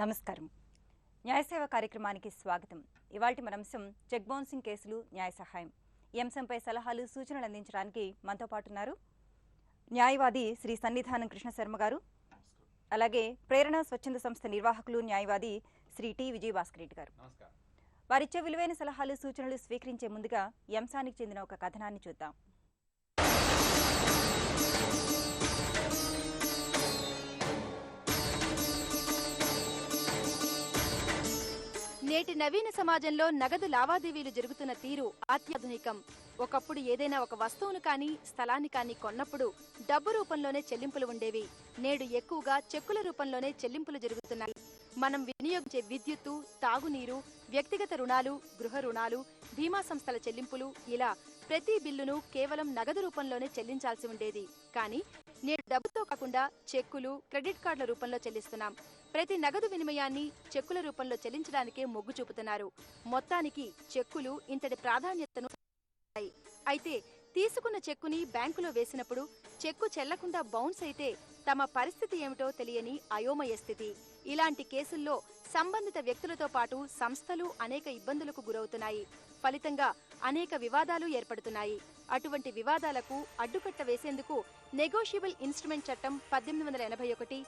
నమస్కారం. న్యాయసేవ కార్యక్రమానికి స్వాగతం. ఇవాల్టి మన అంశం చెక్ బౌన్సింగ్ కేసులు న్యాయ సహాయం. ఈ అంశంపై సలహాలు సూచనలు అందించడానికి మనతో పాటు ఉన్నారు న్యాయవాది శ్రీ సన్నిధానం కృష్ణ శర్మ గారు, అలాగే ప్రేరణ స్వచ్ఛంద సంస్థ నిర్వాహకులు న్యాయవాది శ్రీ టి విజయభాస్కర్ రెడ్డి గారు. వారిచ్చే విలువైన సలహాలు సూచనలు స్వీకరించే ముందుగా ఈ అంశానికి చెందిన ఒక కథనాన్ని చూద్దాం. నేటి నవీన సమాజంలో నగదు లావాదేవీలు జరుగుతున్న తీరు అత్యాధునికం. ఒకప్పుడు ఏదైనా ఒక వస్తువును కానీ స్థలాన్ని కానీ కొన్నప్పుడు డబ్బు రూపంలోనే చెల్లింపులు ఉండేవి. నేడు ఎక్కువగా చెక్కుల రూపంలోనే చెల్లింపులు జరుగుతున్నాయి. మనం వినియోగించే విద్యుత్తు, తాగునీరు, వ్యక్తిగత రుణాలు, గృహ రుణాలు, బీమా సంస్థల చెల్లింపులు, ఇలా ప్రతి బిల్లును కేవలం నగదు రూపంలోనే చెల్లించాల్సి ఉండేది. కానీ నేడు డబ్బుతో కాకుండా చెక్కులు, క్రెడిట్ కార్డుల రూపంలో చెల్లిస్తున్నాం. ప్రతి నగదు వినిమయాన్ని చెక్కుల రూపంలో చెల్లించడానికే మొగ్గు చూపుతున్నారు. మొత్తానికి చెక్కులు ఇంతటి ప్రాధాన్యతను అయితే తీసుకున్న చెక్కుని బ్యాంకులో వేసినప్పుడు చెక్కు చెల్లకుండా బౌన్స్ అయితే తమ పరిస్థితి ఏమిటో తెలియని అయోమయ స్థితి. ఇలాంటి కేసుల్లో సంబంధిత వ్యక్తులతో పాటు సంస్థలు అనేక ఇబ్బందులకు గురవుతున్నాయి. ఫలితంగా అనేక వివాదాలు ఏర్పడుతున్నాయి. అటువంటి వివాదాలకు అడ్డుకట్ట వేసేందుకు నెగోషియబుల్ ఇన్స్ట్రుమెంట్ చట్టం 1881,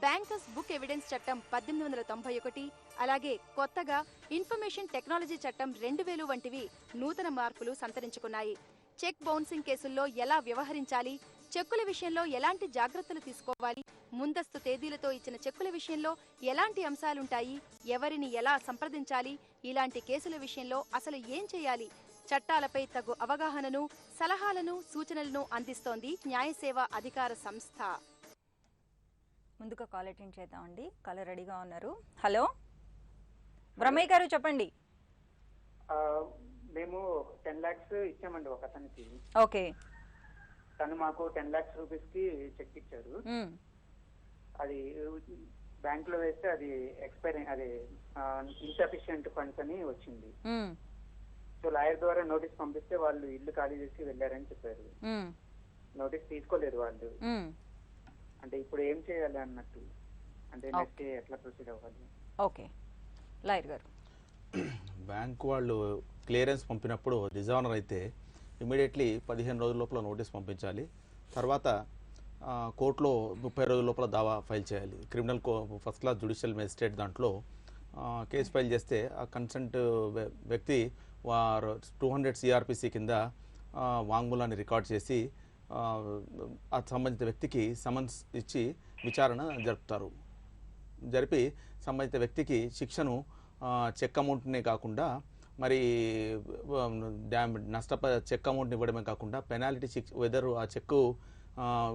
బ్యాంకర్స్ బుక్ ఎవిడెన్స్ చట్టం 1891, అలాగే కొత్తగా ఇన్ఫర్మేషన్ టెక్నాలజీ చట్టం 2000 వంటివి నూతన మార్పులు సంతరించుకున్నాయి. చెక్ బౌన్సింగ్ కేసుల్లో ఎలా వ్యవహరించాలి, చెక్కుల విషయంలో ఎలాంటి జాగ్రత్తలు తీసుకోవాలి, ముందస్తు తేదీలతో ఇచ్చిన చెక్కుల విషయంలో ఎలాంటి అంశాలుంటాయి, ఎవరిని ఎలా సంప్రదించాలి, ఇలాంటి కేసుల విషయంలో అసలు ఏం చేయాలి, చట్టాలపై తగు అవగాహనను, సలహాలను, సూచనలను అందిస్తోంది న్యాయసేవ అధికార సంస్థ. ముందుగా కాల్ అటెండ్ చేద్దామండి. కాలర్ రెడీగా ఉన్నారు. హలో బ్రహ్మయ్య గారు, చెప్పండి. మేము 10 lakhs ఇచ్చామండి ఒక అతనికి. ఓకే. తను మాకు 10 lakhs రూపీస్ కి చెక్ ఇచ్చారు. అది బ్యాంక్ లో వేస్తే అది ఎక్స్పైర్, అది ఇన్సఫిషియంట్ ఫండ్స్ అని వచ్చింది. సో లాయర్ ద్వారా నోటీస్ పంపిస్తే వాళ్ళు ఇల్లు ఖాళీ చేసి వెళ్ళారని చెప్పారు. నోటీస్ తీసుకోలేదు వాళ్ళు. అంటే ఇప్పుడు ఏం చేయాలి అన్నట్టు, అంటే నెక్స్ట్ ఎట్లా ప్రొసీడ్ అవ్వాలి? ఓకే లాయర్ గారు. బ్యాంకు వాళ్ళు క్లియరెన్స్ పంపినప్పుడు రిజర్వర్ అయితే ఇమీడియట్లీ 15 రోజుల లోపల నోటీస్ పంపించాలి. తర్వాత కోర్టులో 30 రోజుల లోపల దావా ఫైల్ చేయాలి. Criminal first class judicial magistrate దాంట్లో కేసు ఫైల్ చేస్తే ఆ కన్సెంట్ వ్యక్తి 200 CRPC కింద వాంగ్మూలాన్ని రికార్డ్ చేసి ఆ సంబంధిత వ్యక్తికి సమన్స్ ఇచ్చి విచారణ జరుపుతారు. జరిపి సంబంధిత వ్యక్తికి శిక్షను చెక్ అమౌంట్నే కాకుండా మరి చెక్ అమౌంట్ని ఇవ్వడమే కాకుండా పెనాల్టీ శిక్ష, వెదర్ ఆ చెక్కు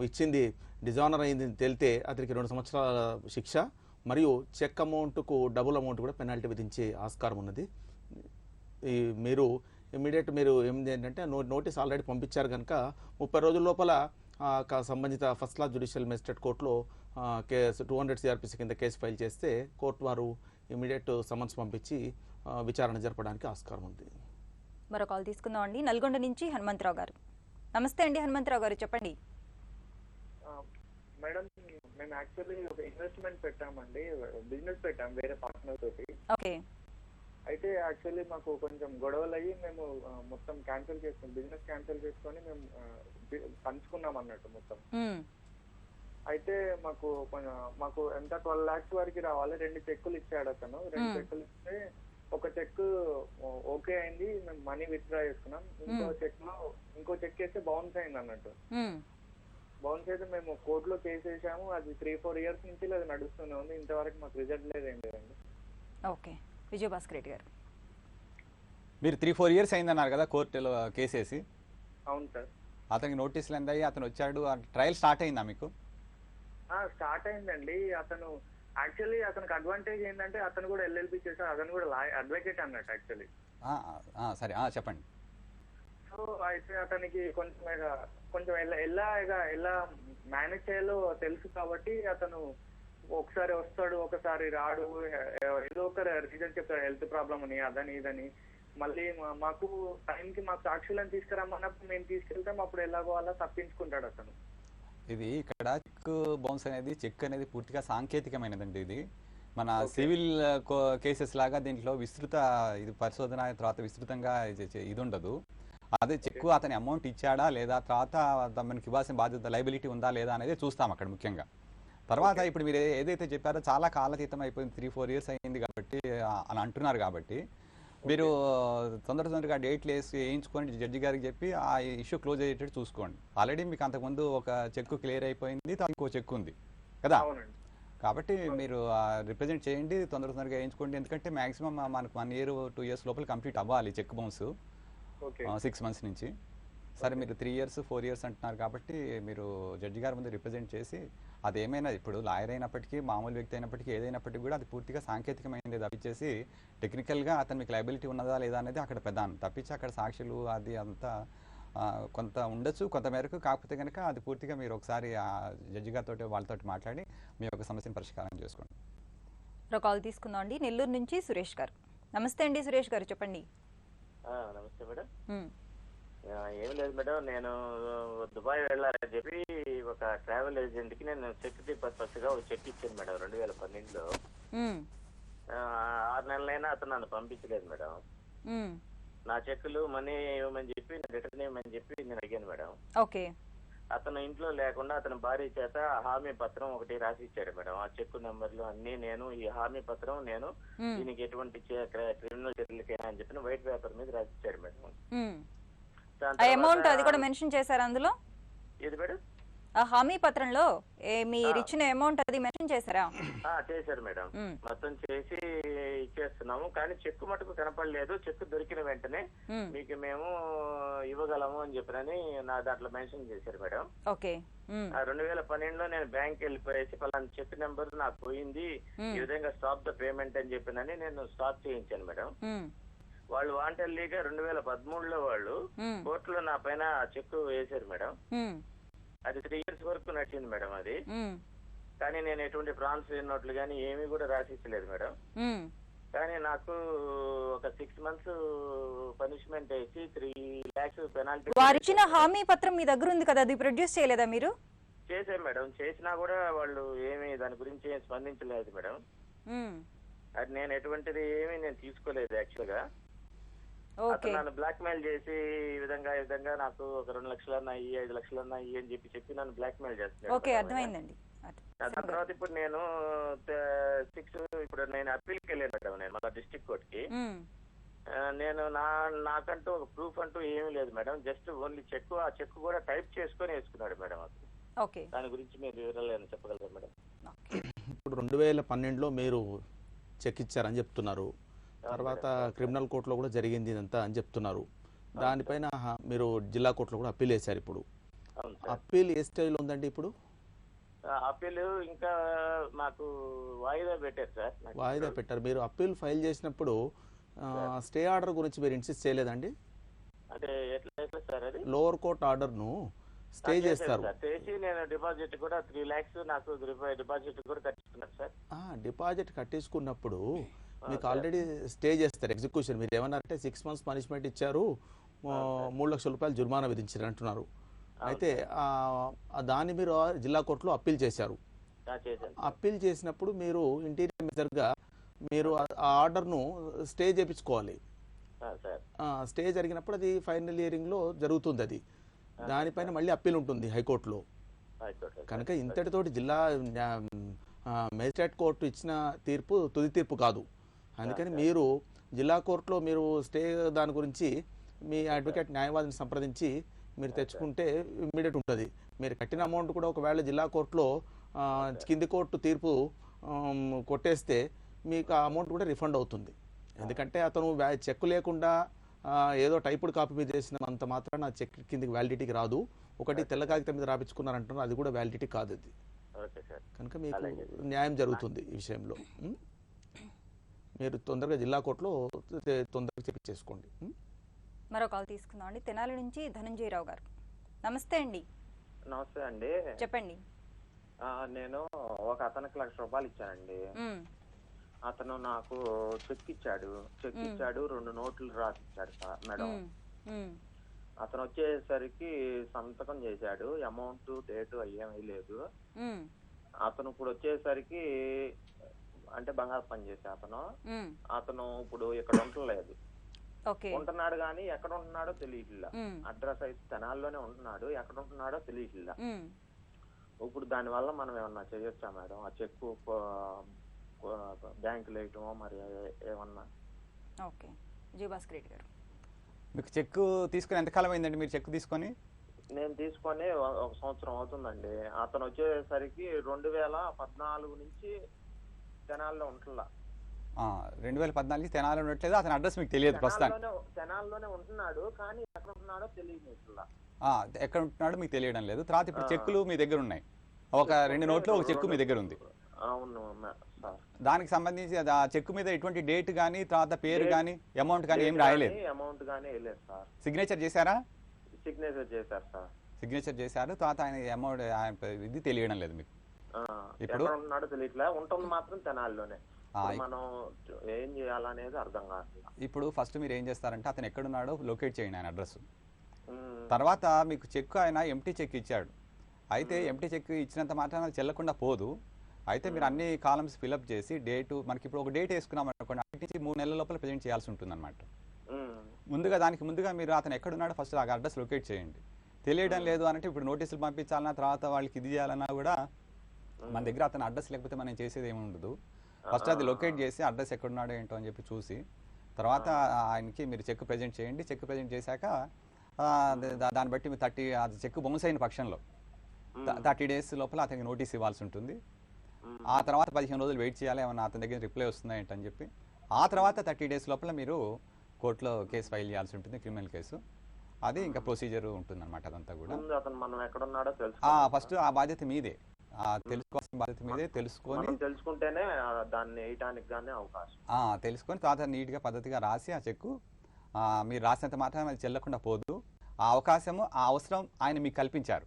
ఇచ్చింది డిజానర్ అయింది తేలితే అతనికి 2 సంవత్సరాల శిక్ష మరియు చెక్ అమౌంట్కు డబుల్ అమౌంట్ కూడా పెనాల్టీ విధించే ఆస్కారం ఉన్నది. ఈ మీరు ఇమ్మీడియట్ మీరు ఏంటంటే నోటీస్ ఆల్రెడీ పంపించారు కనుక 30 రోజుల లోపల సంబంధిత ఫస్ట్ క్లాస్ జ్యుడిషియల్ మేజిస్ట్రేట్ కోర్టులో 200 CRPC కింద కేసు ఫైల్ చేస్తే కోర్టు వారు ఇమ్మీడియట్ సమన్స్ పంపించి విచారణ జరపడానికి ఆస్కారం ఉంది. మరో కాల్ తీసుకుందాం అండి. నల్గొండ నుంచి హనుమంతరావు గారు. నమస్తే అండి హనుమంతరావు గారు, చెప్పండి. మేడం, మేము యాక్చువల్లీ ఒక ఇన్వెస్ట్మెంట్ పెట్టామండి, బిజినెస్ పెట్టాం వేరే పార్ట్నర్ తోటి. ఓకే. అయితే యాక్చువల్లీ మాకు కొంచెం గొడవలు అయ్యి మేము మొత్తం క్యాన్సిల్ చేసుకుని, బిజినెస్ క్యాన్సిల్ చేసుకొని మేము పంచుకున్నాం అన్నట్టు మొత్తం. అయితే మాకు ఎంత 12 lakhs వరకు రావాలి. 2 చెక్కులు ఇచ్చాడు అతను. 2 చెక్కులు ఇస్తే ఒక చెక్ ఓకే అయింది, మేము మనీ విత్డ్రా చేసుకున్నాం. ఇంకో చెక్ వేస్తే బౌన్స్ అయింది అన్నట్టు. బౌన్స్ అయితే మేము కోర్టులో కేసు వేసాము. అది 3-4 years నుంచి అది నడుస్తూనే ఉంది. ఇంతవరకు మాకు రిజల్ట్ లేదేం లేదండి. ఓకే. విజయభాస్కర్ రెడ్డి గారు, మీరు 3-4 years అయిందన్నారు కదా కోర్టులో కేసేసి? అవును సార్. అతనికి నోటీసులు ఎంత అయ్యి అతను వచ్చాడు, ట్రయల్ స్టార్ట్ అయిందా మీకు? స్టార్ట్ అయిందండి. అతనికి అడ్వాంటేజ్ ఏంటంటే అతను కూడా LLB చేశాడు, అతను కూడా అడ్వకేట్ అన్నట్టు యాక్చువల్లీ. సరే చెప్పండి. సో అయితే అతనికి కొంచెం ఎలా మేనేజ్ చేయాలో తెలుసు కాబట్టి అతను ఒకసారి వస్తాడు, ఒకసారి రాడు, ఏదో ఒక రీజన్ చెప్తాడు, హెల్త్ ప్రాబ్లమ్ అని, అదని ఇదని. మళ్ళీ మాకు టైంకి మాకు సాక్షులను తీసుకురమ్మన్నప్పుడు మేము తీసుకెళ్తాం, అప్పుడు ఎలాగో అలా తప్పించుకుంటాడు అతను. ఇది ఇక్కడ చెక్ బౌన్స్ అనేది, చెక్ అనేది పూర్తిగా సాంకేతికమైనదండి. ఇది మన సివిల్ కేసెస్ లాగా దీంట్లో విస్తృత ఇది పరిశోధన తర్వాత విస్తృతంగా ఇది ఉండదు. అదే చెక్కు అతని అమౌంట్ ఇచ్చాడా లేదా, తర్వాత మనకి ఇవ్వాల్సిన బాధ్యత లైబిలిటీ ఉందా లేదా అనేది చూస్తాం అక్కడ ముఖ్యంగా. తర్వాత ఇప్పుడు మీరు ఏదైతే చెప్పారో చాలా కాలాతీతం అయిపోయింది, 3-4 years అయింది కాబట్టి అని అంటున్నారు. కాబట్టి మీరు తొందరగా డేట్లు వేయించుకొని జడ్జి గారికి చెప్పి ఆ ఇష్యూ క్లోజ్ అయ్యేటట్టు చూసుకోండి. ఆల్రెడీ మీకు అంతకుముందు ఒక చెక్కు క్లియర్ అయిపోయింది, ఇంకో చెక్కు ఉంది కదా. కాబట్టి మీరు రిప్రజెంట్ చేయండి, తొందరగా వేయించుకోండి. ఎందుకంటే మాక్సిమం మనకు 1 year 2 years లోపల కంప్లీట్ అవ్వాలి చెక్ బౌన్స్ 6 months నుంచి. సరే మీరు 3 years 4 years అంటున్నారు కాబట్టి మీరు జడ్జి గారి ముందు రిప్రజెంట్ చేసి అదేమైనా ఇప్పుడు లాయర్ అయినప్పటికీ మామూలు వ్యక్తి అయినప్పటికీ ఏదైనప్పటికీ కూడా అది పూర్తిగా సాంకేతికమైనది తప్పించేసి టెక్నికల్గా అతను మీకు లైబిలిటీ ఉన్నదా లేదా అనేది అక్కడ ప్రధానం తప్పించి అక్కడ సాక్షులు అది అంతా కొంత ఉండొచ్చు కొంత మేరకు. కాకపోతే కనుక అది పూర్తిగా మీరు ఒకసారి ఆ జడ్జి గారితో వాళ్ళతో మాట్లాడి మీ యొక్క సమస్యను పరిష్కారం చేసుకోండి. ఒక కాల్ తీసుకుందాం అండి. నెల్లూరు నుంచి సురేష్ గారు. నమస్తే అండి సురేష్ గారు, చెప్పండి. నమస్తే మేడం. ఏం లేదు మేడం, నేను దుబాయ్ వెళ్ళాలని చెప్పి ఒక ట్రావెల్ ఏజెంట్ కి నేను సెక్యూరిటీ పర్పస్ గా ఒక చెక్ ఇచ్చాను మేడం 2012లో. 6 నెలలైనా అతను నన్ను పంపించలేదు మేడం. నా చెక్కులు మనీ ఇవ్వమని చెప్పి రిటర్న్ ఇవ్వమని చెప్పి నేను అడిగాను మేడం. ఓకే. అతను ఇంట్లో లేకుండా అతని భార్య చేత హామీ పత్రం ఒకటి రాసి ఇచ్చాడు మేడం. ఆ చెక్కు నెంబర్లు అన్ని నేను ఈ హామీ పత్రం నేను దీనికి ఎటువంటి క్రిమినల్ చర్యలకైనా అని చెప్పి వైట్ పేపర్ మీద రాసి ఇచ్చాడు మేడం. అమౌంట్ అది కూడా మెన్షన్ చేశారు అందులో? ఏది మేడం? ఆ హామీ పత్రంలో మీరు ఇచ్చిన అమౌంట్ అది మెన్షన్ చేశారా? చేశారు మేడం. మొత్తం చేసి ఇచ్చేస్తున్నాము, కానీ చెక్కు మటుకు కనపడలేదు. చెక్కు దొరికిన వెంటనే మీకు మేము ఇవ్వగలము అని చెప్పినని నా దాంట్లో మెన్షన్ చేశారు మేడం. ఓకే. 2012లో నేను బ్యాంక్ వెళ్ళిపోయేసి పలానా చెక్ నెంబర్ నాకు పోయింది, ఈ విధంగా స్టాప్ ద పేమెంట్ అని చెప్పినని నేను స్టాప్ చేయించాను మేడం. వాళ్ళు వాంటెల్లీగా 2013లో వాళ్ళు కోర్టులో నా పైన చెక్ వేశారు మేడం. అది 3 years వరకు నడిచింది మేడం అది. కానీ నేను ఎటువంటి ప్రాన్స్ నోట్లు కానీ ఏమీ కూడా రాసిచ్చలేదు మేడం. కానీ నాకు ఒక 6 months పనిష్మెంట్ వేసి 3 lakhs పెనాల్టీ. వారు ఇచ్చిన హామీ పత్రం మీ దగ్గర ఉంది కదా, అది ప్రొడ్యూస్ చేయలేదా మీరు? చేశారు మేడం, చేసినా కూడా వాళ్ళు ఏమీ దాని గురించి ఏం స్పందించలేదు మేడం. అది నేను ఎటువంటిది ఏమీ నేను తీసుకోలేదు యాక్చువల్ గా. అతను నన్ను బ్లాక్ మెయిల్ చేసి ఈ విధంగా నాకు ఒక 2 లక్షలన్నా 5 లక్షలన్నా అని చెప్పి నన్ను బ్లాక్ మెయిల్ చేస్తున్నాడు. ఓకే, అర్థమైందండి. దాని తర్వాత ఇప్పుడు నేను ఇప్పుడు నేను అప్పీల్కి వెళ్ళాను మేడం. నేను మళ్ళీ డిస్ట్రిక్ట్ కోర్టుకి నేను నాకంటూ ఒక ప్రూఫ్ అంటూ ఏమీ లేదు మేడం. జస్ట్ ఓన్లీ చెక్, ఆ చెక్ కూడా టైప్ చేసుకొని వేసుకున్నాడు మేడం అతను. ఓకే, దాని గురించి మీరు వివరాలు చెప్పగలరా మేడం? ఇప్పుడు 2012లో మీరు చెక్ ఇచ్చారని చెప్తున్నారు, తర్వాత క్రిమినల్ కోర్టులో కూడా జరిగింది ఇదంతా అని చెప్తున్నారు. దానిపైన మీరు జిల్లా కోర్టులో కూడా అప్పీల్ వేశారు. ఇప్పుడు అప్పీల్ ఏ స్టేజ్లో ఉందండి? ఇప్పుడు అప్పీల్ ఇంకా మాకు వాయిదా పెట్టారు సార్. వాయిదా పెట్టారు. మీరు అప్పీల్ ఫైల్ చేసినప్పుడు స్టే ఆర్డర్ గురించి మీరు ఇన్సిస్ట్ చేయలేదండి? అంటే ఎట్లా సార్ అది? లోవర్ కోర్ట్ ఆర్డర్ను స్టే చేస్తారు. చేసి నేను డిపాజిట్ కూడా 3 lakhs నాకు డిపాజిట్ కూడా కట్టించుకున్నాను సార్. డిపాజిట్ కట్టించుకున్నప్పుడు మీకు ఆల్రెడీ స్టే చేస్తారు ఎగ్జిక్యూషన్. మీరు ఏమన్నారంటే 6 months పనిష్మెంట్ ఇచ్చారు, 3 లక్షల రూపాయలు జుర్మానా విధించారు అంటున్నారు. అయితే దాన్ని మీరు జిల్లా కోర్టులో అప్పీల్ చేశారు. అప్పీల్ చేసినప్పుడు మీరు ఇంటీరియర్ మెజర్గా మీరు ఆ ఆర్డర్ను స్టే చేయించుకోవాలి. స్టే జరిగినప్పుడు అది ఫైనల్ హియరింగ్లో జరుగుతుంది. అది దానిపైన మళ్ళీ అప్పీల్ ఉంటుంది హైకోర్టులో. కనుక ఇంతటితోటి జిల్లా మేజిస్ట్రేట్ కోర్టు ఇచ్చిన తీర్పు తుది తీర్పు కాదు. అందుకని మీరు జిల్లా కోర్టులో మీరు స్టే దాని గురించి మీ అడ్వకేట్ న్యాయవాదిని సంప్రదించి మీరు తెచ్చుకుంటే ఇమ్మీడియట్ ఉంటుంది. మీరు కట్టిన అమౌంట్ కూడా ఒకవేళ జిల్లా కోర్టులో కింది కోర్టు తీర్పు కొట్టేస్తే మీకు ఆ అమౌంట్ కూడా రిఫండ్ అవుతుంది. ఎందుకంటే అతను చెక్ లేకుండా ఏదో టైపుడ్ కాపీ మీద చేసినంత మాత్రాన చెక్ కిందికి వ్యాలిడిటీకి రాదు. ఒకటి తెల్ల కాగితం మీద రాపించుకున్నారంటున్నారు, అది కూడా వ్యాలిడిటీ కాదు అది. కనుక మీకు న్యాయం జరుగుతుంది ఈ విషయంలో. మీరు తొందరగా జిల్లా కోర్టులో తొందరగా చెప్పించేసుకోండి. మరో కాల్ తీసుకుందాం అండి. తెనాలి నుంచి ధనంజయరావు గారు. నమస్తే అండి. నమస్తే అండి, చెప్పండి. నేను ఒక అతనికి 1 లక్ష రూపాయలు ఇచ్చానండి. అతను నాకు చెక్ ఇచ్చాడు 2 notes రాసిచ్చాడు సార్ మేడం. అతను వచ్చేసరికి సంతకం చేశాడు, అమౌంట్ డేట్ అయ్యేమీ లేదు. అతను ఇప్పుడు వచ్చేసరికి అంటే బంగారు పని చేసే అతను. మ్మ్. అతను ఇప్పుడు ఇక్కడ ఉండలేదు, ఓకే. ఉంటున్నాడు కానీ ఎక్కడ ఉంటున్నాడో తెలియట్లా. మ్మ్. అడ్రస్ అయితే తెనాల్లోనే ఉంటున్నాడు, ఎక్కడ ఉంటున్నాడో తెలియట్లా. మ్మ్. ఇప్పుడు దాని వల్ల మనం ఏమన్నా చేయొచ్చా మేడం? ఆ చెక్కు బ్యాంకులో వేయటమో మరి ఏమన్నా? ఓకే. విజయభాస్కర్ రెడ్డి గారు, మీకు చెక్కు తీసుకుని ఎంతకాలం అయిందండి మీరు చెక్కు తీసుకొని? నేను తీసుకొని ఒక సంవత్సరం అవుతుందండి. అతను వచ్చేసరికి 2014 నుంచి తెనాల్లో ఉంటున్నా. 2014 తెనాలి ఉండట్లేదు, అతని అడ్రస్ మీకు తెలియదు ప్రస్తుతానికి? తెనాల్లోనే ఉంటున్నాడు కానీ ఎక్కడ ఉంటున్నాడో తెలియదు ఇట్లా. ఎక్కడ ఉంటున్నాడో మీకు తెలియడం లేదు. తర్వాత ఇప్పుడు చెక్కులు మీ దగ్గర ఉన్నాయి, ఒక 2 నోట్లు ఒక చెక్కు మీ దగ్గర ఉంది. అవును సార్. దానికి సంబంధించి ఆ చెక్కు మీద ఎటువంటి డేట్ కానీ తర్వాత పేరు కానీ అమౌంట్ కానీ ఏం రాయలేదు? అమౌంట్ కానీ వేయలేదు సార్. సిగ్నేచర్ చేశారా? సిగ్నేచర్ చేశారు సార్. సిగ్నేచర్ చేశారు, తర్వాత ఆయన అమౌంట్ ఇది తెలియడం లేదు మీకు. ఇప్పుడు ఉన్నాడో తెలియట్లే, ఉంటుంది మాత్రం తెనాల్లోనే. మనం ఏం చేయాలనేది అర్థం కావట్లేదు. ఇప్పుడు ఫస్ట్ మీరు ఏం చేస్తారంటే అతను ఎక్కడున్నాడో లొకేట్ చేయండి ఆయన అడ్రస్. తర్వాత మీకు చెక్ ఆయన ఎంటీ చెక్ ఇచ్చాడు, అయితే ఎంటీ చెక్ ఇచ్చినంత మాత్రం అది చెల్లకుండా పోదు. అయితే మీరు అన్ని కాలమ్స్ ఫిల్అప్ చేసి డేటు, మనకి ఇప్పుడు ఒక డేట్ వేసుకున్నాం అనుకోండి, అటు నుంచి 3 నెలల లోపల ప్రజెంట్ చేయాల్సి ఉంటుంది అనమాట. దానికి ముందుగా మీరు అతను ఎక్కడున్నాడో ఫస్ట్ ఆ అడ్రస్ లొకేట్ చేయండి. తెలియడం లేదు అంటే ఇప్పుడు నోటీసులు పంపించాలన్నా తర్వాత వాళ్ళకి ఇది చేయాలన్నా కూడా మన దగ్గర అతను అడ్రస్ లేకపోతే మనం చేసేది ఏమి ఉండదు. ఫస్ట్ అది లొకేట్ చేసి అడ్రస్ ఎక్కడున్నాడో ఏంటో అని చెప్పి చూసి తర్వాత ఆయనకి మీరు చెక్ ప్రజెంట్ చేయండి. చెక్ ప్రజెంట్ చేశాక దాన్ని బట్టి మీరు అది చెక్ బౌన్స్ అయిన పక్షంలో 30 days లోపల అతనికి నోటీస్ ఇవ్వాల్సి ఉంటుంది. ఆ తర్వాత 15 రోజులు వెయిట్ చేయాలి, ఏమన్నా అతని దగ్గర రిప్లై వస్తుందా ఏంటని చెప్పి. ఆ తర్వాత 30 days లోపల మీరు కోర్టులో కేసు ఫైల్ చేయాల్సి ఉంటుంది, క్రిమినల్ కేసు. అది ఇంకా ప్రొసీజర్ ఉంటుంది అనమాట. అదంతా కూడా ఫస్ట్ ఆ బాధ్యత మీదే, తెలుసుకోవాల్సిన బాధ్యత మీదే. తెలుసుకుంటేనే దాన్ని వేయటానికి గానీ అవకాశం. తెలుసుకొని తర్వాత నీట్గా పద్ధతిగా రాసి ఆ చెక్కు మీరు రాసినంత మాత్రం అది చెల్లకుండా పోదు. ఆ అవకాశము ఆ అవసరం ఆయన మీకు కల్పించారు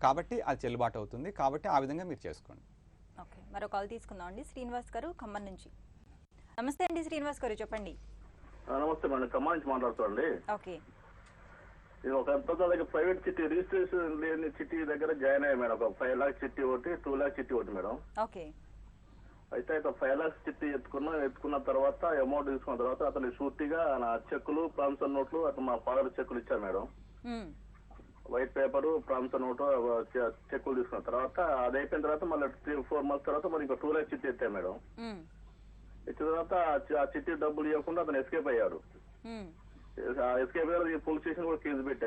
కాబట్టి అది చెల్లుబాటు అవుతుంది. కాబట్టి ఆ విధంగా మీరు చేసుకోండి. ఓకే, మరో కాల్ తీసుకుందాం అండి. శ్రీనివాస్ గారు ఖమ్మం నుంచి. నమస్తే అండి శ్రీనివాస్ గారు, చెప్పండి. నమస్తే మేడం, ఖమ్మం నుంచి మాట్లాడుతాండి. ఓకే. ఇది ఒక దగ్గర ప్రైవేట్ చిట్టి, రిజిస్ట్రేషన్ లేని చిట్టి దగ్గర జాయిన్ అయ్యా మేడం. ఒక 5 lakhs చిట్టి ఒకటి, 2 lakhs చిట్టి ఒకటి మేడం. ఓకే. అయితే 5 lakhs చిట్టి ఎత్తుకున్న తర్వాత అమౌంట్ తీసుకున్న తర్వాత అతని షూర్టీగా నా చెక్కులు, ప్రామిసర్ నోట్లు, అతను మా ఫాదర్ చెక్కులు ఇచ్చారు madam. White paper, promissory note, చెక్కులు తీసుకున్న తర్వాత అది అయిపోయిన తర్వాత మళ్ళీ 3-4 months తర్వాత మరి ఇంకా 2 lakhs చిట్టి ఎత్తాను మేడం. ఇచ్చిన తర్వాత ఆ చిట్టి డబ్బులు ఇవ్వకుండా అతను ఎస్కేప్ అయ్యాడు. ఎస్కేప్ అయ్యారు, పోలీస్ స్టేషన్ కూడా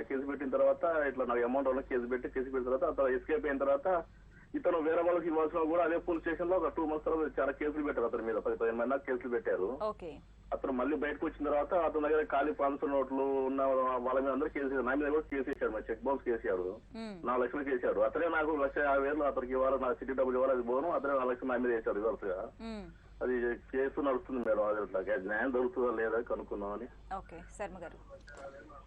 కేసు పెట్టిన తర్వాత ఇట్లా నాకు అమౌంట్ వల్ల కేసు పెట్టిన తర్వాత అతను ఎస్కేప్ అయిన తర్వాత ఇతను వేరే వాళ్ళకి ఇవ్వాల్సిన కూడా అదే పోలీస్ స్టేషన్ లో ఒక 2 months తర్వాత చాలా కేసులు పెట్టారు అతని మీద. 10-15 మంది కేసులు పెట్టారు. అతను మళ్ళీ బయటకు వచ్చిన తర్వాత అతని దగ్గర ఖాళీ ప్రామిసర్ నోట్లు ఉన్న వాళ్ళ మీద అందరూ కేసు, నా మీద కూడా కేసు వేసాడు, మా చెక్ బౌన్స్ కేసాడు. 4 లక్షలు కేసాడు. అతనే నాకు 1,50,000 అతనికి ఇవ్వాలి, నా సిటీ డబ్బులు ఇవ్వాలి, అది పోను. అతనే 4 లక్షలు నా మీద వేసాడు రివర్స్ గా. అది కేసు నడుస్తుంది మేడం. అది న్యాయం దొరుకుతుందా లేదా కనుక్కుందామని.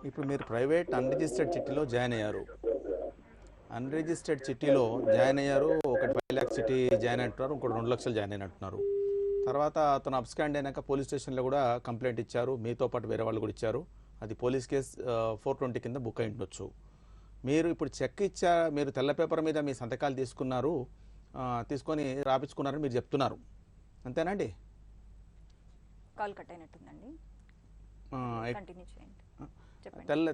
ఇప్పుడు మీరు ప్రైవేట్ అన్రిజిస్టర్డ్ చిట్టీలో జాయిన్ అయ్యారు. అన్రిజిస్టర్డ్ చిట్టీలో జాయిన్ అయ్యారు. ఒకటి 5 lakhs చిట్టి జాయిన్ అంటున్నారు, ఇంకోటి 2 లక్షలు జాయిన్ అయిన అంటున్నారు. తర్వాత అతను అబ్స్కాండ్ అయినాక పోలీస్ స్టేషన్లో కూడా కంప్లైంట్ ఇచ్చారు, మీతో పాటు వేరే వాళ్ళు కూడా ఇచ్చారు. అది పోలీస్ కేసు 420 కింద బుక్ అయి ఉండొచ్చు. మీరు ఇప్పుడు చెక్ మీరు తెల్ల పేపర్ మీద మీ సంతకాలు తీసుకొని రాపించుకున్నారని మీరు చెప్తున్నారు, అంతేనండి? కాల్ కట్ అయినట్టుందండి, కంటిన్యూ చేయండి.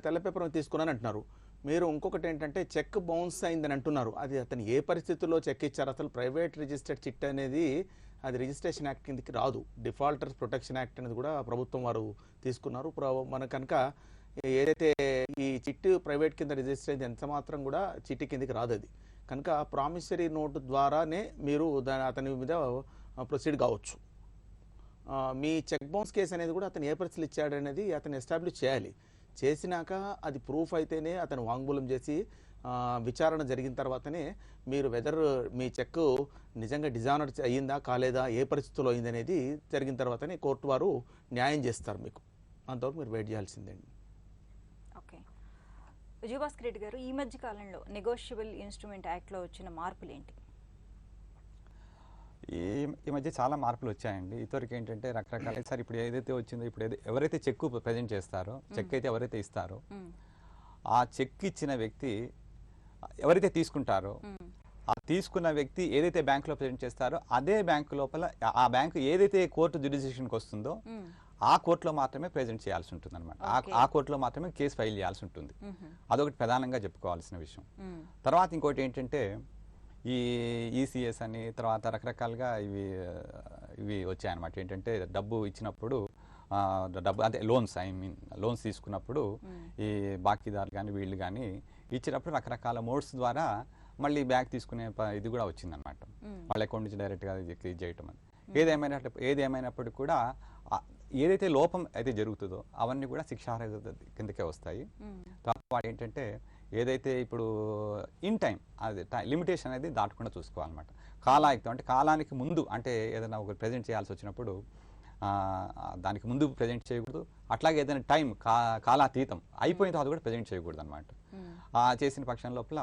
తెల్ల పేపర్ తీసుకున్నాను అంటున్నారు. మీరు ఇంకొకటి ఏంటంటే చెక్ బౌన్స్ అయిందని అంటున్నారు. అది అతను ఏ పరిస్థితుల్లో చెక్ ఇచ్చారు? అసలు ప్రైవేట్ రిజిస్టర్డ్ చిట్ అనేది అది రిజిస్ట్రేషన్ యాక్ట్ కిందకి రాదు. డిఫాల్టర్స్ ప్రొటెక్షన్ యాక్ట్ అనేది కూడా ప్రభుత్వం వారు తీసుకున్నారు. మన కనుక ఏదైతే ఈ చిట్ ప్రైవేట్ కింద రిజిస్టర్ అయింది ఎంత మాత్రం కూడా చిట్టి కిందకి రాదు. అది కనుక ప్రామిసరీ నోటు ద్వారానే మీరు అతని మీద ప్రొసీడ్ కావచ్చు. మీ చెక్ బౌన్స్ కేసు అనేది కూడా అతను ఏ పరిస్థితులు ఇచ్చాడు అనేది అతను ఎస్టాబ్లిష్ చేయాలి. చేసినాక అది ప్రూఫ్ అయితేనే అతను వాంగ్మూలం చేసి విచారణ జరిగిన తర్వాతనే మీరు వెదర్ మీ చెక్ నిజంగా డిజానర్ అయ్యిందా కాలేదా, ఏ పరిస్థితుల్లో అయింది అనేది జరిగిన తర్వాతనే కోర్టు వారు న్యాయం చేస్తారు మీకు. అంతవరకు మీరు వెయిట్ చేయాల్సిందండి. ఓకే. విజయభాస్కర్ రెడ్డి గారు, ఈ మధ్య కాలంలో నెగోషియబుల్ ఇన్స్ట్రుమెంట్ యాక్ట్లో వచ్చిన మార్పులు ఏంటి? ఈ మధ్య చాలా మార్పులు వచ్చాయండి. ఇతవరకు ఏంటంటే రకరకాల సార్ ఇప్పుడు ఏదైతే వచ్చిందో, ఇప్పుడు ఎవరైతే చెక్ ప్రజెంట్ చేస్తారో, చెక్ అయితే ఎవరైతే ఇస్తారో ఆ చెక్ ఇచ్చిన వ్యక్తి ఎవరైతే తీసుకుంటారో ఆ తీసుకున్న వ్యక్తి ఏదైతే బ్యాంకులో ప్రజెంట్ చేస్తారో అదే బ్యాంకు లోపల ఆ బ్యాంకు ఏదైతే కోర్టు జ్యుడిషియల్కి వస్తుందో ఆ కోర్టులో మాత్రమే ప్రజెంట్ చేయాల్సి ఉంటుంది అనమాట. ఆ కోర్టులో మాత్రమే కేసు ఫైల్ చేయాల్సి ఉంటుంది. అదొకటి ప్రధానంగా చెప్పుకోవాల్సిన విషయం. తర్వాత ఇంకోటి ఏంటంటే ఈ ఈసీఎస్ అని తర్వాత రకరకాలుగా ఇవి వచ్చాయన్నమాట. ఏంటంటే డబ్బు ఇచ్చినప్పుడు డబ్బు అదే లోన్స్ తీసుకున్నప్పుడు ఈ బాకీదారులు కానీ వీళ్ళు కానీ ఇచ్చినప్పుడు రకరకాల మోడ్స్ ద్వారా మళ్ళీ బ్యాక్ తీసుకునే ఇది కూడా వచ్చిందనమాట. వాళ్ళ అకౌంట్ నుంచి డైరెక్ట్గా క్లిక్ చేయటం అని. ఏదేమైనప్పటికీ కూడా ఏదైతే లోపం అయితే జరుగుతుందో అవన్నీ కూడా శిక్షార్హత కిందకే వస్తాయి. తర్వాత వాడు ఏంటంటే ఏదైతే ఇప్పుడు ఇన్ టైం అది లిమిటేషన్ అనేది దాటకుండా చూసుకోవాలన్నమాట. కాలాయుక్తం అంటే కాలానికి ముందు అంటే ఏదైనా ఒక ప్రజెంట్ చేయాల్సి వచ్చినప్పుడు దానికి ముందు ప్రజెంట్ చేయకూడదు. అట్లాగే ఏదైనా టైం కాలాతీతం అయిపోయిన తర్వాత కూడా ప్రజెంట్ చేయకూడదు అనమాట. చేసిన పక్షం లోపల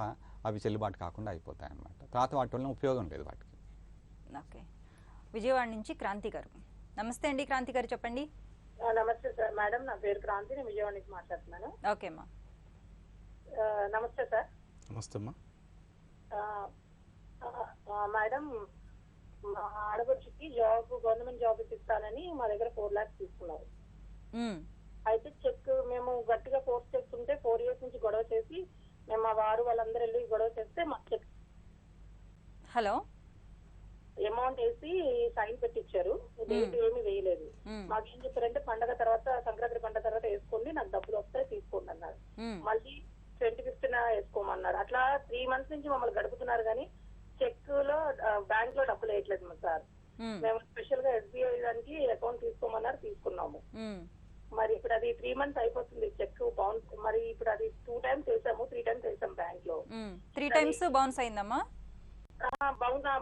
అవి చెల్లుబాటు కాకుండా అయిపోతాయి అనమాట. తర్వాత వాటి వల్ల ఉపయోగం లేదు వాటికి. ఓకే, విజయవాడ నుంచి క్రాంతి గారు. నమస్తే అండి క్రాంతి గారు, చెప్పండి. నమస్తే సార్. మేడం నా పేరు క్రాంతి, నేను విజయవాడ నుంచి మాట్లాడుతున్నాను. ఓకే అమ్మా. నమస్తే సార్. నమస్తే అమ్మా. మేడం మా ఆడపడుచుకి గవర్నమెంట్ జాబ్ ఇస్తానని మా దగ్గర 4 lakhs తీసుకున్నారు. అయితే చెక్ మేము గట్టిగా ఫోర్స్ చేస్తుంటే 4 years నుంచి గొడవ చేసి మేము మా వారు వాళ్ళందరూ వెళ్ళి గొడవ చేస్తే మా చెక్ అమౌంట్ వేసి సైన్ పెట్టించారు. డేట్ ఏమి వేయలేదు. మాకేం చెప్పారంటే పండగ తర్వాత, సంక్రాంతి పండగ తర్వాత వేసుకోండి, నాకు డబ్బులు వస్తాయి తీసుకోండి అన్నారు. మళ్ళీ 25th వేసుకోమన్నారు. అట్లా 3 months నుంచి మమ్మల్ని గడుపుతున్నారు కానీ చెక్ లో బ్యాంక్ లో డబ్బులు వేయట్లేదు సార్. మేము స్పెషల్ గా SBI దానికి అకౌంట్ తీసుకోమన్నారు, తీసుకున్నాము. మరి ఇప్పుడు అది 3 months అయిపోతుంది చెక్ బౌన్స్. మరి ఇప్పుడు అది 2 times వేసాము, 3 times వేసాం బ్యాంక్ లో. 3 times బౌన్స్ అయిందమ్మా.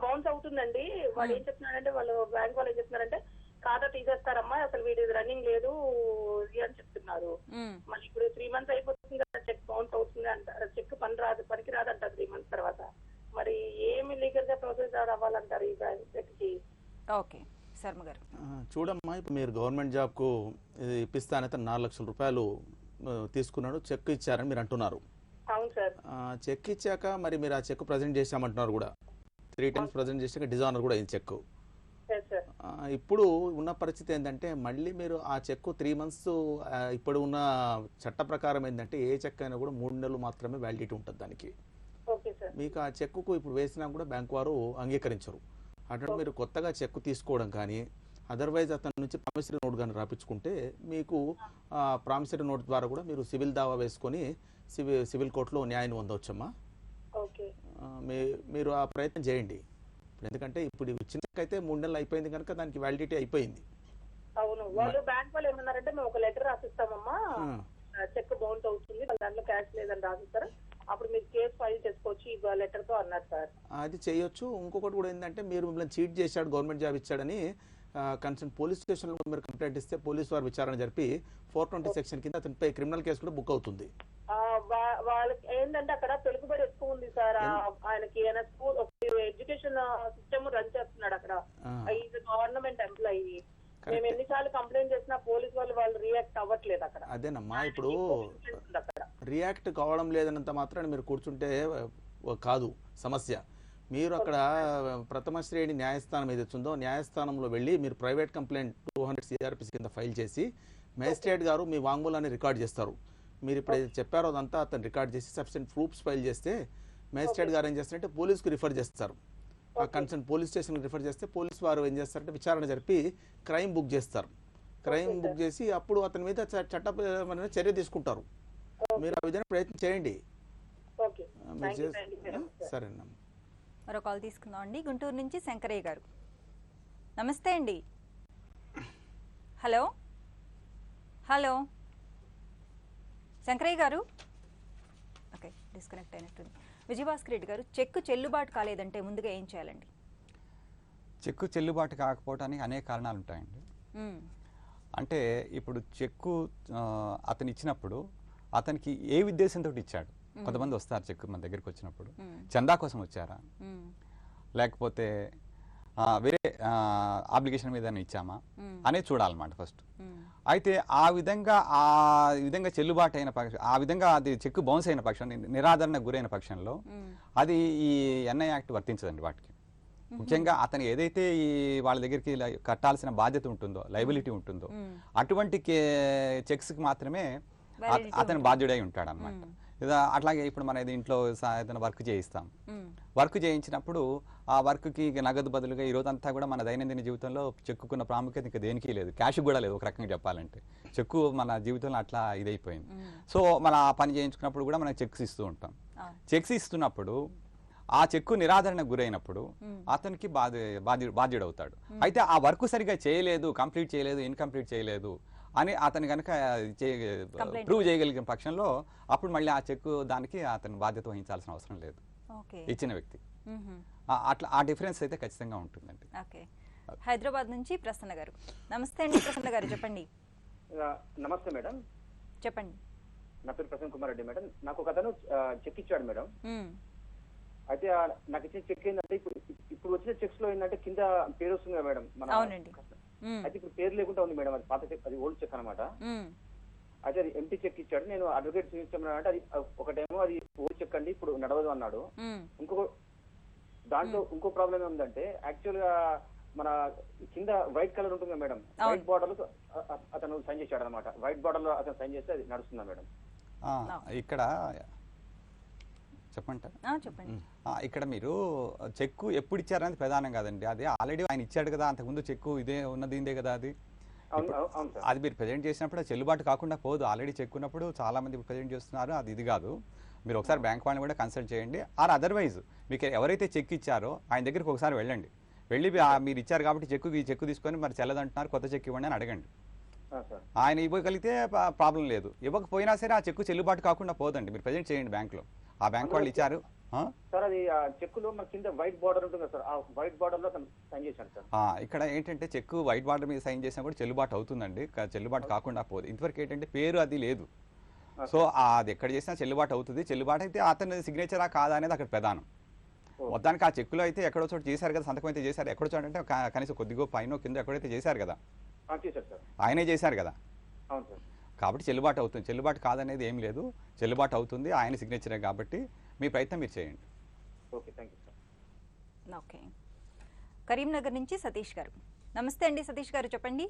బౌన్స్ అవుతుందండి. వాళ్ళు ఏం చెప్తున్నారంటే, వాళ్ళు బ్యాంక్ వాళ్ళు ఏం చెప్తున్నారంటే ఖాతా తీసేస్తారమ్మా, అసలు వీడి రన్నింగ్ లేదు అని చెప్తున్నారు. మళ్ళీ ఇప్పుడు 3 months అయిపోతుంది కదా, చెక్ బౌన్స్ అవుతుంది అంటారు. చెక్ పనికి రాదంటారు 3 months తర్వాత. మరి ఏమి లీగల్ గా ప్రొసెస్ అవ్వాలంటారు ఈ బ్యాంక్ చెక్ కి? ఓకే శర్మ గారు. చూడమ్మా, ఇప్పుడు మీరు గవర్నమెంట్ జాబ్కు ఇప్పిస్తానైతే 4 లక్షల రూపాయలు తీసుకున్నాడు, చెక్ ఇచ్చారని మీరు అంటున్నారు. అవును సార్. చెక్ ఇచ్చాక మరి మీరు ఆ చెక్ ప్రజెంట్ చేశామంటున్నారు కూడా. 3 times ప్రజెంట్ చేశాక డిజానర్ కూడా అయింది చెక్. ఇప్పుడు ఉన్న పరిస్థితి ఏంటంటే మళ్ళీ మీరు ఆ చెక్కు 3 months ఇప్పుడు ఉన్న చట్ట ప్రకారం ఏంటంటే ఏ చెక్ అయినా కూడా 3 నెలలు మాత్రమే వ్యాలిడిటీ ఉంటుంది దానికి. మీకు ఆ చెక్కుకు ఇప్పుడు వేసినా కూడా బ్యాంక్ వారు అంగీకరించరు. అటు మీరు కొత్తగా చెక్ తీసుకోవడం కానీ అదర్వైజ్ అతని నుంచి ప్రామిసరీ నోట్ కానీ రాపించుకుంటే మీకు ప్రామిసరీ నోట్ ద్వారా కూడా మీరు సివిల్ దావా వేసుకొని సివిల్ కోర్టులో న్యాయం పొందవచ్చమ్మా. మీరు ఆ ప్రయత్నం చేయండి. ఎందుకంటే ఇప్పుడు ఇచ్చినకైతే 3 నెలలు అయిపోయింది కనుక దానికి వ్యాలిడిటీ అయిపోయింది. అవును, వాళ్ళు బ్యాంక్ వాళ్ళు ఏమన్నారంటే మేము ఒక లెటర్ రాసిస్తామమ్మా, చెక్ బౌన్స్ అవుతుంది, దాంట్లో క్యాష్ లేదని రాసిస్తారు, అప్పుడు మీరు కేసు ఫైల్ చేసుకోవచ్చు ఈ లెటర్ తో అన్నారు సార్. అది చేయొచ్చు. ఇంకొకటి కూడా ఏంటంటే మీరు మిమ్మల్ని చీట్ చేశాడు, గవర్నమెంట్ జాబ్ ఇచ్చాడని కన్సర్న్ పోలీస్ స్టేషన్ లో మీరు కంప్లైంట్ ఇస్తే పోలీసు వారు విచారణ జరిపి 420 సెక్షన్ కింద అతనిపై క్రిమినల్ కేసు కూడా బుక్ అవుతుంది. వాళ్ళకి ఏంటంటే అక్కడ పెరుగుబడి ఎక్కువ ఉంది సార్. ఆయనకి స్కూల్ ఎడ్యుకేషన్ సిస్టమ్ రన్ చేస్తున్నాడు అక్కడ. Government employee. మేము ఎన్నిసార్లు కంప్లైంట్ చేసినా పోలీస్ వాళ్ళు రియాక్ట్ అవ్వట్లేదు అక్కడ. అదేనమ్మా, ఇప్పుడు రియాక్ట్ కావడం లేదన్నంత మాత్రాన్ని మీరు కూర్చుంటే కాదు సమస్య. మీరు అక్కడ ప్రథమ శ్రేణి న్యాయస్థానం ఏదైతే ఉందో న్యాయస్థానంలో వెళ్ళి మీరు ప్రైవేట్ కంప్లైంట్ 200 CRPC కింద ఫైల్ చేసి మేజిస్ట్రేట్ గారు మీ వాంగ్మూలాన్ని రికార్డ్ చేస్తారు. మీరు ఇప్పుడు చెప్పారో అదంతా అతను రికార్డ్ చేసి సఫిషియెంట్ ప్రూఫ్స్ ఫైల్ చేస్తే మేజిస్ట్రేట్ గారు ఏం చేస్తారంటే పోలీసుకు రిఫర్ చేస్తారు. ఆ కన్సర్న్ పోలీస్ స్టేషన్కి రిఫర్ చేస్తే పోలీసు వారు ఏం చేస్తారంటే విచారణ జరిపి క్రైమ్ బుక్ చేస్తారు. క్రైమ్ బుక్ చేసి అప్పుడు అతని మీద చట్టపరమైన చర్య తీసుకుంటారు. మీరు ఆ విధంగా ప్రయత్నం చేయండి. సరేనా. మరో కాల్ తీసుకుందాం అండి. గుంటూరు నుంచి శంకరయ్య గారు. నమస్తే అండి. హలో హలో శంకరయ్య గారు. ఓకే, డిస్కనెక్ట్ అయినట్టుంది. విజయభాస్కర్ రెడ్డి గారు, చెక్కు చెల్లుబాటు కాలేదంటే ముందుగా ఏం చేయాలండి? చెక్కు చెల్లుబాటు కాకపోవడానికి అనేక కారణాలు ఉంటాయండి. అంటే ఇప్పుడు చెక్కు అతను ఇచ్చినప్పుడు అతనికి ఏ ఉద్దేశంతో ఇచ్చాడు? కొంతమంది వస్తారు చెక్కు మన దగ్గరికి వచ్చినప్పుడు చందా కోసం వచ్చారా, లేకపోతే వేరే అప్లికేషన్ మీద ఇచ్చామా అనేది చూడాలన్నమాట ఫస్ట్. అయితే ఆ విధంగా చెల్లుబాటు అయిన పక్షం, ఆ విధంగా అది చెక్కు బౌన్స్ అయిన పక్షం, నిరాదరణ గురైన పక్షంలో అది ఈ ఎన్ఐ యాక్ట్ వర్తించదండి వాటికి. ముఖ్యంగా అతను ఏదైతే ఈ వాళ్ళ దగ్గరికి కట్టాల్సిన బాధ్యత ఉంటుందో, లైబిలిటీ ఉంటుందో, అటువంటి చెక్స్కి మాత్రమే అతను బాధ్యుడై ఉంటాడు అనమాట. అట్లాగే ఇప్పుడు మన ఇంట్లో ఏదైనా వర్క్ చేయిస్తాం, వర్క్ చేయించినప్పుడు ఆ వర్క్కి నగదు బదులుగా ఈ రోజంతా కూడా మన దైనందిన జీవితంలో చెక్కుకున్న ప్రాముఖ్యత ఇంకా దేనికి లేదు, క్యాష్ కూడా లేదు ఒక రకంగా చెప్పాలంటే. చెక్కు మన జీవితంలో అట్లా ఇదైపోయింది. సో మన ఆ పని చేయించుకున్నప్పుడు కూడా మనం చెక్స్ ఇస్తూ ఉంటాం. చెక్స్ ఇస్తున్నప్పుడు ఆ చెక్కు నిరాదరణకు గురైనప్పుడు అతనికి బాధ్యుడవుతాడు. అయితే ఆ వర్క్ సరిగా చేయలేదు, కంప్లీట్ చేయలేదు, ఇన్కంప్లీట్ చేయలేదు అని అతను కనుక ప్రూవ్ చేయగలిగిన పక్షంలో అప్పుడు మళ్ళీ ఆ చెక్కు దానికి అతను బాధ్యత వహించాల్సిన అవసరం లేదు ఇచ్చిన వ్యక్తి. అట్లా ఆ డిఫరెన్స్ అయితే ఖచ్చితంగా ఉంటుందండి. హైదరాబాద్ నుంచి ప్రసన్న గారు. నమస్తే అండి ప్రసన్న గారు, చెప్పండి. నమస్తే మేడం. చెప్పండి. నా పేరు ప్రసన్న కుమార్ రెడ్డి మేడం. నాకు ఒక అతను చెక్ ఇచ్చాడు మేడం. అయితే నాకు ఇచ్చిన చెక్ ఏంటంటే ఇప్పుడు వచ్చిన చెక్స్ లో ఏంటంటే కింద పేరు వస్తుంది కదా మేడం మన. అవునండి. అయితే ఇప్పుడు పేరు లేకుండా ఉంది మేడం, అది పాత చెక్, అది ఓల్డ్ చెక్ అనమాట. అయితే అది ఎంటీ చెక్ ఇచ్చాడు. నేను అడ్వకేట్ చూపించాను అంటే అది ఒకటేమో అది ఓల్డ్ చెక్ అండి, ఇప్పుడు నడవదు అన్నాడు. దాంట్లో ఇంకో ప్రాబ్లం ఏముందంటే యాక్చువల్ గా మన కింద వైట్ కలర్ ఉంటుంది కదా మేడం, వైట్ బార్డర్ అతను సైన్ చేశాడు అనమాట. వైట్ బార్డర్ లో అతను సైన్ చేస్తే అది నడుస్తుందా మేడం? ఇక్కడ చెప్పండి. ఇక్కడ మీరు చెక్కు ఎప్పుడు ఇచ్చారనేది ప్రధానం కాదండి, అది ఆల్రెడీ ఆయన ఇచ్చాడు కదా, అంతకుముందు చెక్కు ఇదే ఉన్నది కదా, అది మీరు ప్రజెంట్ చేసినప్పుడు చెల్లుబాటు కాకుండా పోదు. ఆల్రెడీ చెక్ ఉన్నప్పుడు చాలా మంది ప్రజెంట్ చేస్తున్నారు, అది ఇది కాదు. మీరు ఒకసారి బ్యాంక్ వాళ్ళని కూడా కన్సల్ట్ చేయండి. ఆర్ అదర్వైజ్ మీకు ఎవరైతే చెక్ ఇచ్చారో ఆయన దగ్గరికి ఒకసారి వెళ్ళండి. వెళ్ళి మీరు ఇచ్చారు కాబట్టి చెక్కు తీసుకొని మరి చెల్లదంటున్నారు, కొత్త చెక్ ఇవ్వండి అని అడగండి. ఆయన ఇవ్వగలిగితే ప్రాబ్లం లేదు, ఇవ్వకపోయినా సరే ఆ చెక్కు చెల్లుబాటు కాకుండా పోదండి. మీరు ప్రజెంట్ చేయండి బ్యాంక్లో, ఆ బ్యాంక్ వాళ్ళు ఇచ్చారు. సార్ అది చెక్కులో మన కింద వైట్ బార్డర్ ఉంటుంది సార్, ఆ వైట్ బార్డర్ లో సైన్ చేశాను సార్. ఇక్కడ ఏంటంటే చెక్కు వైట్ బార్డర్ మీద సైన్ చేసినా కూడా చెల్లుబాటు అవుతుందండి, చెల్లుబాటు కాకుండా పోదు. ఇంతవరకు ఏంటంటే పేరు అది లేదు, సో అది ఎక్కడ చేసినా చెల్లుబాటు అవుతుంది. చెల్లుబాటు అయితే అతని సిగ్నేచరా కాదా అనేది అక్కడ ప్రధానం. మొత్తానికి ఆ చెక్కులో అయితే ఎక్కడో చోటు చేశారు కదా, సంతకం అయితే చేశారు, ఎక్కడో చోటు అంటే కనీసం కొద్దిగో పైన కింద ఎక్కడైతే చేశారు కదా, ఆయనే చేశారు కదా, కాబట్టి చెల్లుబాటు అవుతుంది. చెల్లుబాటు కాదనేది ఏం లేదు, చెల్లుబాటు అవుతుంది, ఆయన సిగ్నేచరే కాబట్టి మీ ప్రయత్నం మీరు చేయండి. ఓకే. కరీంనగర్ నుంచి సతీష్ గారు. నమస్తే అండి సతీష్ గారు, చెప్పండి.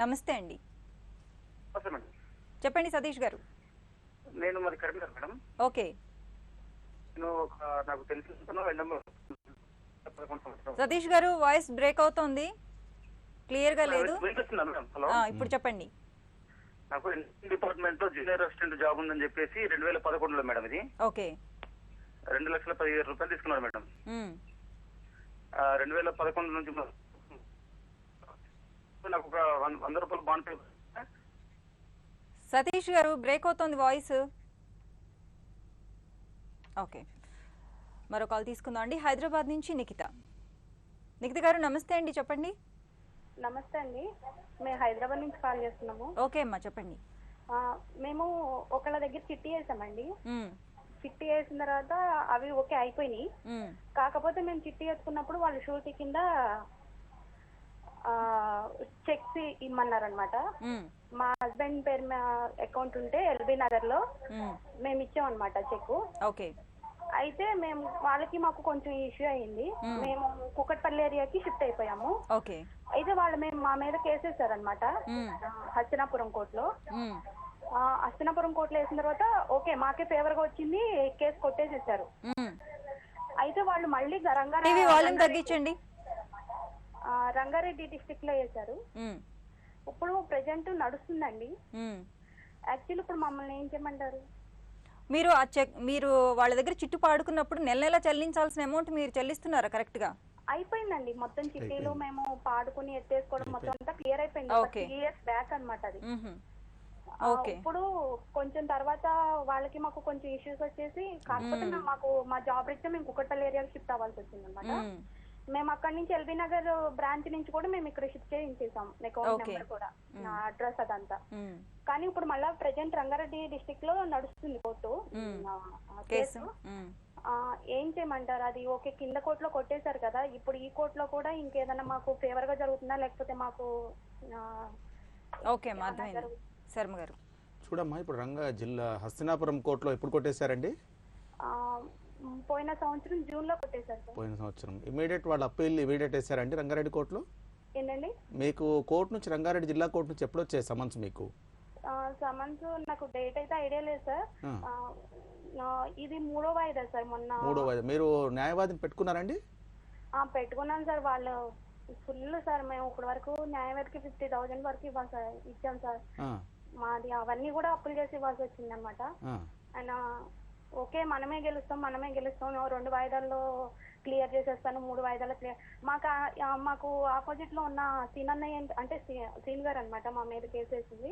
నమస్తే అండి, చెప్పండి సతీష్ గారు. నేను మరి కరీంనగర్ మేడం. ఓకే. నేను నాకు తెలిసిన సతీష్ గారు వాయిస్ బ్రేక్ అవుతోంది, క్లియర్ గా లేదు. ఇప్పుడు చెప్పండి. నాకు డిపార్ట్మెంట్ లో జూనియర్ అసిస్టెంట్ జాబ్ ఉందని చెప్పేసి 2011లో మేడం ఇది. ఓకే. 2,15,000 తీసుకున్నారు మేడం. 2011 నుంచి నాకు ఒక 100 రూపాయలు బాండ్ పే. సతీష్ గారు బ్రేక్ అవుతోంది వాయిస్. ఓకే, మరో కాల్ తీసుకుందాం అండి. హైదరాబాద్ నుంచి నిఖిత. నిఖిత గారు నమస్తే అండి, చెప్పండి. నమస్తే అండి, మేము హైదరాబాద్ నుంచి కాల్ చేస్తున్నాము. ఓకే అమ్మా, చెప్పండి. మేము ఒకళ్ళ దగ్గర చిట్టి వేసామండి. చిట్టి వేసిన తర్వాత అవి ఓకే అయిపోయినాయి. కాకపోతే మేము చిట్టి వేసుకున్నప్పుడు వాళ్ళు షూరిటీ కింద చెక్స్ ఇమ్మన్నారనమాట. మా హస్బెండ్ పేరు అకౌంట్ ఉంటే ఎల్బీ నగర్ లో మేము ఇచ్చాం అనమాట చెక్. ఓకే. అయితే మేము వాళ్ళకి మాకు కొంచెం ఇష్యూ అయింది, మేము కుకట్పల్లి ఏరియాకి షిఫ్ట్ అయిపోయాము. ఓకే. అయితే వాళ్ళు మా మీద కేసు వేసారనమాట హస్తినాపురం కోర్టులో. హస్తినాపురం కోర్టులో వేసిన తర్వాత ఓకే మాకే ఫేవర్ గా వచ్చింది, కేసు కొట్టేసేసారు. అయితే వాళ్ళు మళ్ళీ రంగారెడ్డి డిస్ట్రిక్ట్ లో వేశారు. ఇప్పుడు ప్రెజెంట్ నడుస్తుందండి. యాక్చువల్లీ ఇప్పుడు మమ్మల్ని ఏం చేయమంటారు? మీరు ఆ చెక్ మీరు వాళ్ళ దగ్గర చిట్టు పాడుకున్నప్పుడు నెల నెల చెల్లించాల్సిన అమౌంట్ మీరు చెల్లిస్తున్నారా కరెక్ట్ గా? అయిపోయిందండి, మొత్తం చిట్టీలు మేము పాడుకుని ఎత్తేసుకోవడం మొత్తం అంతా క్లియర్ అయిపోయింది. 3 years బ్యాక్ అనమాట అది. ఇప్పుడు కొంచెం తర్వాత వాళ్ళకి మాకు కొంచెం ఇష్యూస్ వచ్చేసి, కాకపోతే మాకు మా జాబ్ రీత్యా మేము కుకట్పల్లి ఏరియాకి షిఫ్ట్ అవ్వాల్సి వచ్చింది అనమాట. మేము అక్కడి నుంచి ఎల్బీ నగర్ బ్రాంచ్ నుంచి కూడా మేము ఇక్కడ షిఫ్ట్ చేయించేసాం, అకౌంట్ నెంబర్ కూడా, నా అడ్రస్ అదంతా. కానీ ఇప్పుడు మళ్ళీ ప్రెజెంట్ రంగారెడ్డి డిస్ట్రిక్ట్ లో నడుస్తుంది కోర్టు కేసు. ఏం చేయమంటారు? అది ఓకే కింద కోర్టులో కొట్టేశారు కదా, ఇప్పుడు ఈ కోర్టులో కూడా ఇంకేదైనా మాకు ఫేవర్ గా జరుగుతుందా లేకపోతే మాకు? ఓకే అర్థమైంది శర్మ గారు. చూడమ్మా, ఇప్పుడు జిల్లా హస్తినాపురం కోర్టులో ఎప్పుడు కొట్టేశారండి? పోయిన సంవత్సరం జూన్ లో కొట్టేశారు సార్. పోయిన సంవత్సరం ఇమీడియట్ వాళ్ళు అప్పీల్ ఇమీడియట్ వేసారండి రంగారెడ్డి కోర్టులో? ఏంటండి? మీకు కోర్టు నుంచి రంగారెడ్డి జిల్లా కోర్టు నుంచి ఎప్పుడు వచ్చాయి సమన్స్ మీకు? సమన్స్ నాకు డేట్ అయితే ఐడియా లేదు సార్. ఇది 3వ వాయిదా సార్ మొన్న. 3వ వాయిదా. మీరు న్యాయవాదిని పెట్టుకున్నారండి? పెట్టుకున్నాను సార్. వాళ్ళు ఫుల్ సార్, మేము ఇప్పటి వరకు న్యాయవాదికి 50,000 వరకు ఇవ్వాలి సార్, ఇచ్చాం సార్. మాది అవన్నీ కూడా అప్పులు చేసి ఇవ్వాల్సి వచ్చింది అనమాట. ఆయన ఓకే మనమే గెలుస్తాం 2 వాయిదాల్లో క్లియర్ చేసేస్తాను, 3 వాయిదాల్లో క్లియర్. మాకు ఆపోజిట్ లో ఉన్న సీనన్నయ్య అంటే సీన్ గారు అనమాట మా మీద కేసు వేసింది.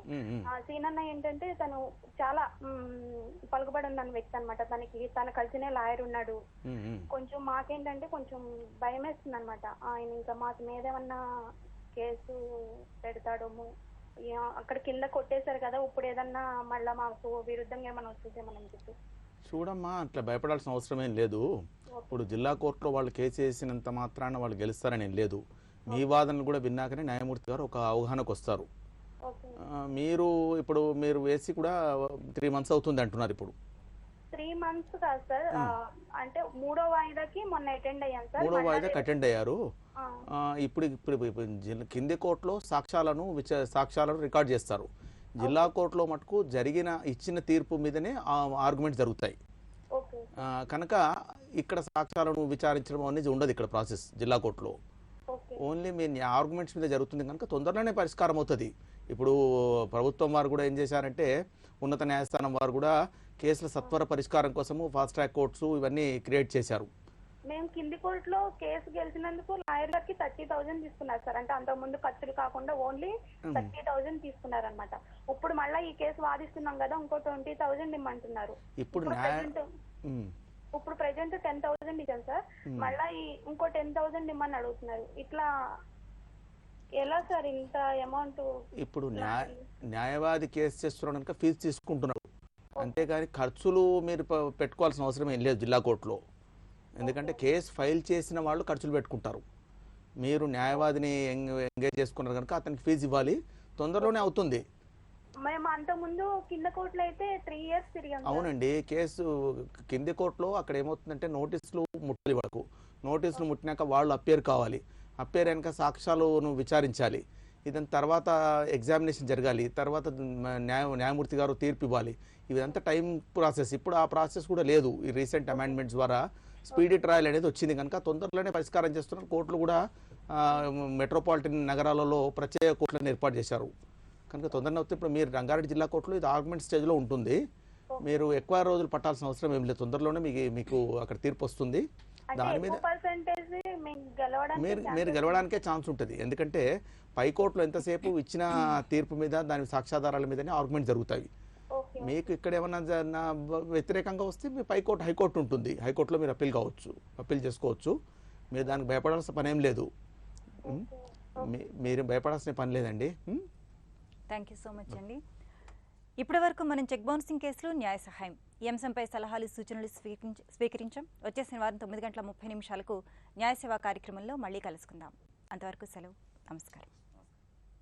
సీనన్నయ్య ఏంటంటే తను చాలా పలుకుబడి ఉన్న వ్యక్తి అనమాట. తన కలిసిన లాయర్ ఉన్నాడు. కొంచెం మాకేంటంటే కొంచెం భయం వేస్తుంది అనమాట. ఆయన ఇంకా మాకు మీద ఏమన్నా కేసు పెడతాడేమో, అక్కడ కింద కొట్టేశారు కదా, ఇప్పుడు ఏదన్నా మళ్ళా మాకు విరుద్ధంగా ఏమైనా వస్తుందేమని చెప్పి. చూడమ్మా, అట్లా భయపడాల్సిన అవసరం ఏం లేదు. ఇప్పుడు జిల్లా కోర్టులో వాళ్ళు కేసు వేసినంత మాత్రాన వాళ్ళు గెలుస్తారని ఏం లేదు. మీ వాదనలు కూడా విన్నాకనే న్యాయమూర్తి గారు ఒక అవగాహనకు వస్తారు. మీరు వేసి కూడా 3 months అవుతుంది అంటున్నారు. ఇప్పుడు 3 months కాదు సార్, అంటే 3వ వాయిదాకి మొన్న అటెండ్ అయ్యాను సార్. 3వ వాయిదాకి అటెండ్ అయ్యారు. ఇప్పుడు కింది కోర్టులో సాక్ష్యాలను రికార్డ్ చేస్తారు. జిల్లా కోర్టులో మటుకు ఇచ్చిన తీర్పు మీదనే ఆర్గ్యుమెంట్ జరుగుతాయి కనుక ఇక్కడ సాక్ష్యాలను విచారించడం అనేది ఉండదు. ఇక్కడ ప్రాసెస్ జిల్లా కోర్టులో ఓన్లీ మీ ఆర్గ్యుమెంట్స్ మీద జరుగుతుంది కనుక తొందరలోనే పరిష్కారం అవుతుంది. ఇప్పుడు ప్రభుత్వం వారు కూడా ఏం చేశారంటే, ఉన్నత న్యాయస్థానం వారు కూడా కేసుల సత్వర పరిష్కారం కోసము ఫాస్ట్ ట్రాక్ కోర్ట్స్ ఇవన్నీ క్రియేట్ చేశారు. మేము కింది కోర్టులో కేసు గెలిచినందుకు లాయర్ గారికి 30,000 తీసుకున్నారు సార్. అంటే అంతకు ముందు ఖర్చులు కాకుండా ఓన్లీ 30,000 తీసుకున్నారు అనమాట. ఇప్పుడు మళ్ళీ ఈ కేసు వాదిస్తున్నాం కదా, ఇంకో 20,000 ఇమ్మంటున్నారు. ఇప్పుడు ప్రెజెంట్ 10,000 ఇచ్చాం సార్, మళ్ళీ ఇంకో 10,000 ఇమ్మని అడుగుతున్నారు. ఇట్లా ఎలా సార్ ఇంత అమౌంట్? ఇప్పుడు న్యాయవాది కేసు చేస్తున్నాడు కనుక ఫీజు తీసుకుంటున్నాడు, అంతేగాని ఖర్చులు మీరు పెట్టుకోవాల్సిన అవసరం ఏం లేదు జిల్లా కోర్టులో. ఎందుకంటే కేసు ఫైల్ చేసిన వాళ్ళు ఖర్చులు పెట్టుకుంటారు. మీరు న్యాయవాదిని ఎంగేజ్ చేసుకున్నారు కనుక అతనికి ఫీజు ఇవ్వాలి, తొందరలోనే అవుతుంది. మేము అంత ముందు కింద కోర్టులో అయితే 3 years తిరిగాం. అవునండి, కేసు కింది కోర్టులో అక్కడ ఏమవుతుందంటే నోటీసులు ముట్టాలి. వాళ్ళకు నోటీసులు ముట్టినాక వాళ్ళు అప్పేర్ కావాలి, అప్పేర్ వెనక సాక్ష్యాలను విచారించాలి, ఇదంతా తర్వాత ఎగ్జామినేషన్ జరగాలి, తర్వాత న్యాయమూర్తి గారు తీర్పు ఇవ్వాలి. ఇదంతా టైం ప్రాసెస్. ఇప్పుడు ఆ ప్రాసెస్ కూడా లేదు. ఈ రీసెంట్ అమెండ్మెంట్స్ ద్వారా స్పీడీ ట్రయల్ అనేది వచ్చింది కనుక తొందరలోనే పరిష్కారం చేస్తున్నారు. కోర్టులు కూడా మెట్రోపాలిటన్ నగరాలలో ప్రత్యేక కోర్టులను ఏర్పాటు చేశారు కనుక తొందరగా వస్తే. ఇప్పుడు మీరు రంగారెడ్డి జిల్లా కోర్టులో ఇది ఆర్గ్యుమెంట్ స్టేజ్లో ఉంటుంది. మీరు ఎక్కువ రోజులు పట్టాల్సిన అవసరం ఏం లేదు, తొందరలోనే మీకు అక్కడ తీర్పు వస్తుంది. దాని మీద మీరు గెలవడానికే ఛాన్స్ ఉంటుంది. ఎందుకంటే పైకోర్టులో ఎంతసేపు ఇచ్చిన తీర్పు మీద దాని సాక్ష్యాధారాల మీదనే ఆర్గ్యుమెంట్ జరుగుతాయి. మీకు ఇక్కడ ఏమన్నా వ్యతిరేకంగా వస్తే మీ పైకోర్టు హైకోర్టు ఉంటుంది, హైకోర్టులో మీరు అప్పీల్ చేసుకోవచ్చు. మీరు దానికి భయపడాల్సిన పని ఏం లేదు. మీరు భయపడాల్సిన పని లేదండి. థ్యాంక్ యూ సో మచ్ అండి. ఇప్పటి వరకు మనం చెక్ బౌన్సింగ్ కేసులో న్యాయ సహాయం ఈ అంశంపై సలహాలు సూచనలు స్వీకరించాం. వచ్చే శనివారం 9:30 న్యాయ సేవా కార్యక్రమంలో మళ్ళీ కలుసుకుందాం. అంతవరకు సెలవు. నమస్కారం.